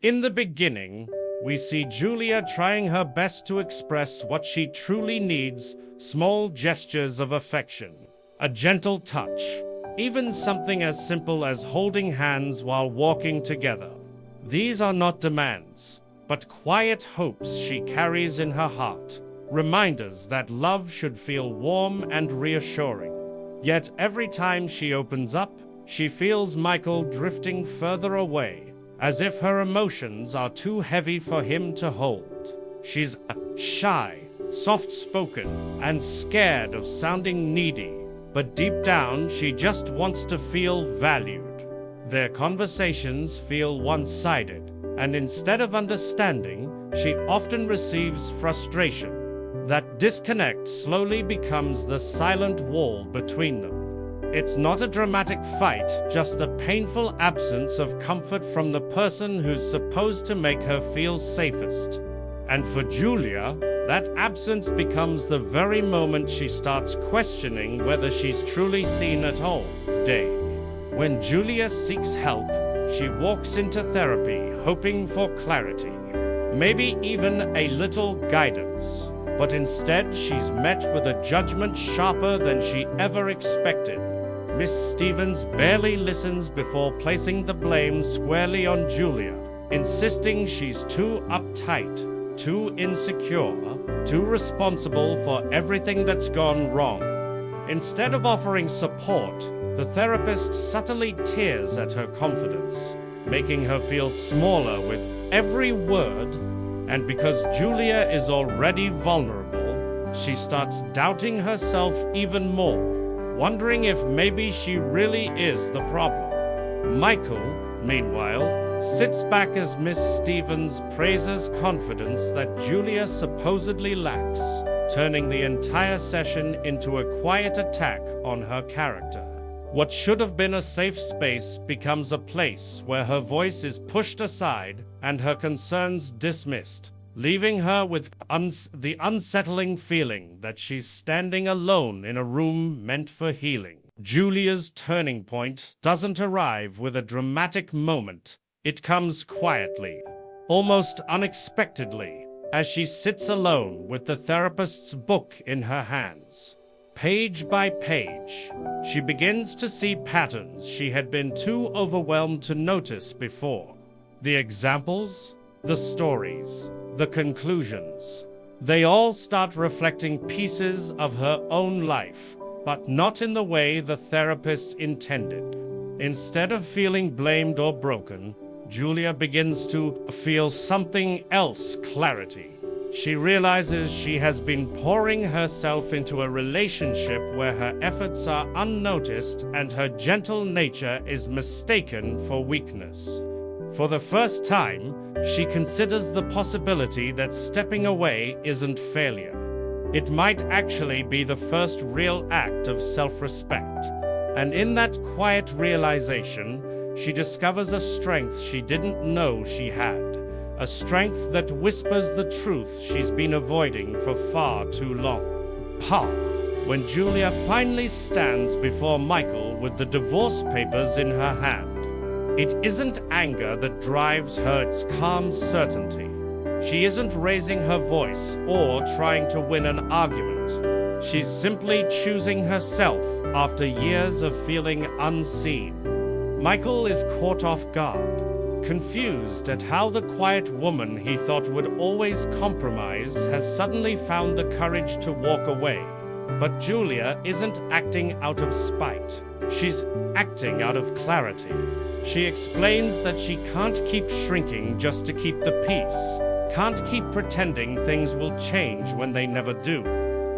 In the beginning, we see Julia trying her best to express what she truly needs, small gestures of affection, a gentle touch, even something as simple as holding hands while walking together. These are not demands, but quiet hopes she carries in her heart, reminders that love should feel warm and reassuring. Yet every time she opens up, she feels Michael drifting further away, as if her emotions are too heavy for him to hold. She's shy, soft-spoken, and scared of sounding needy, but deep down she just wants to feel valued. Their conversations feel one-sided, and instead of understanding, she often receives frustration. That disconnect slowly becomes the silent wall between them. It's not a dramatic fight, just the painful absence of comfort from the person who's supposed to make her feel safest. And for Julia, that absence becomes the very moment she starts questioning whether she's truly seen at all. Day. When Julia seeks help, she walks into therapy hoping for clarity, maybe even a little guidance. But instead, she's met with a judgment sharper than she ever expected. Miss Stevens barely listens before placing the blame squarely on Julia, insisting she's too uptight, too insecure, too responsible for everything that's gone wrong. Instead of offering support, the therapist subtly tears at her confidence, making her feel smaller with every word. And because Julia is already vulnerable, she starts doubting herself even more, wondering if maybe she really is the problem. Michael, meanwhile, sits back as Miss Stevens praises confidence that Julia supposedly lacks, turning the entire session into a quiet attack on her character. What should have been a safe space becomes a place where her voice is pushed aside and her concerns dismissed, leaving her with the unsettling feeling that she's standing alone in a room meant for healing. Julia's turning point doesn't arrive with a dramatic moment. It comes quietly, almost unexpectedly, as she sits alone with the therapist's book in her hands. Page by page, she begins to see patterns she had been too overwhelmed to notice before. The examples, the stories, the conclusions. They all start reflecting pieces of her own life, but not in the way the therapist intended. Instead of feeling blamed or broken, Julia begins to feel something else: clarity. She realizes she has been pouring herself into a relationship where her efforts are unnoticed and her gentle nature is mistaken for weakness. For the first time, she considers the possibility that stepping away isn't failure. It might actually be the first real act of self-respect. And in that quiet realization, she discovers a strength she didn't know she had. A strength that whispers the truth she's been avoiding for far too long. When Julia finally stands before Michael with the divorce papers in her hand, it isn't anger that drives her, it's calm certainty. She isn't raising her voice or trying to win an argument. She's simply choosing herself after years of feeling unseen. Michael is caught off guard, confused at how the quiet woman he thought would always compromise has suddenly found the courage to walk away. But Julia isn't acting out of spite. She's acting out of clarity. She explains that she can't keep shrinking just to keep the peace, can't keep pretending things will change when they never do.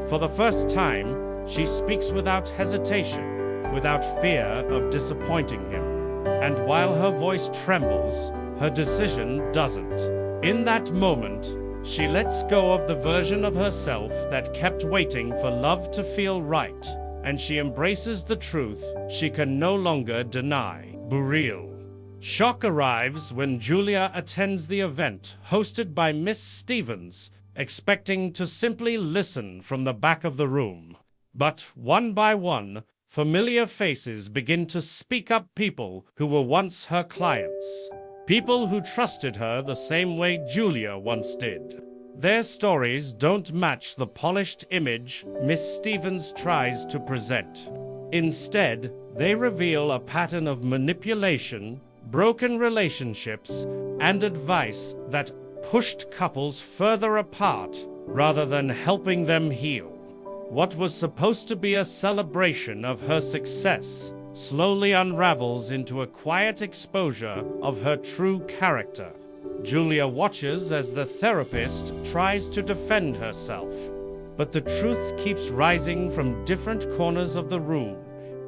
For the first time, she speaks without hesitation, without fear of disappointing him. And while her voice trembles, her decision doesn't. In that moment, she lets go of the version of herself that kept waiting for love to feel right, and she embraces the truth she can no longer deny. Betrayal. Shock arrives when Julia attends the event hosted by Miss Stevens, expecting to simply listen from the back of the room. But one by one, familiar faces begin to speak up, people who were once her clients. People who trusted her the same way Julia once did. Their stories don't match the polished image Miss Stevens tries to present. Instead, they reveal a pattern of manipulation, broken relationships, and advice that pushed couples further apart rather than helping them heal. What was supposed to be a celebration of her success slowly unravels into a quiet exposure of her true character. Julia watches as the therapist tries to defend herself, but the truth keeps rising from different corners of the room,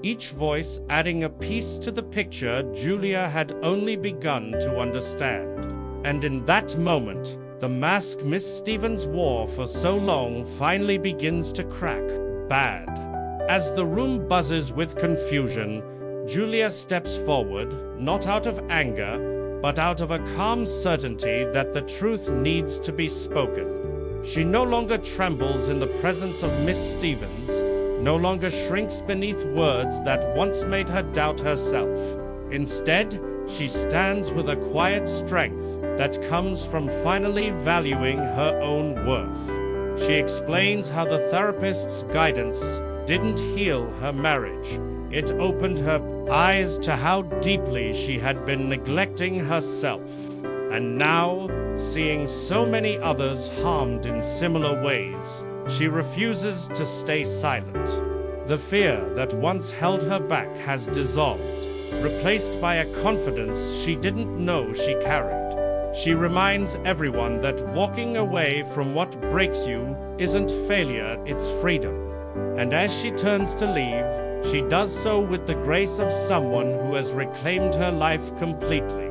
each voice adding a piece to the picture Julia had only begun to understand. And in that moment, the mask Miss Stevens wore for so long finally begins to crack. Bad. As the room buzzes with confusion, Julia steps forward, not out of anger, but out of a calm certainty that the truth needs to be spoken. She no longer trembles in the presence of Miss Stevens, no longer shrinks beneath words that once made her doubt herself. Instead, she stands with a quiet strength that comes from finally valuing her own worth. She explains how the therapist's guidance didn't heal her marriage. It opened her eyes to how deeply she had been neglecting herself. And now, seeing so many others harmed in similar ways, she refuses to stay silent. The fear that once held her back has dissolved, replaced by a confidence she didn't know she carried. She reminds everyone that walking away from what breaks you isn't failure, it's freedom. And as she turns to leave, she does so with the grace of someone who has reclaimed her life completely.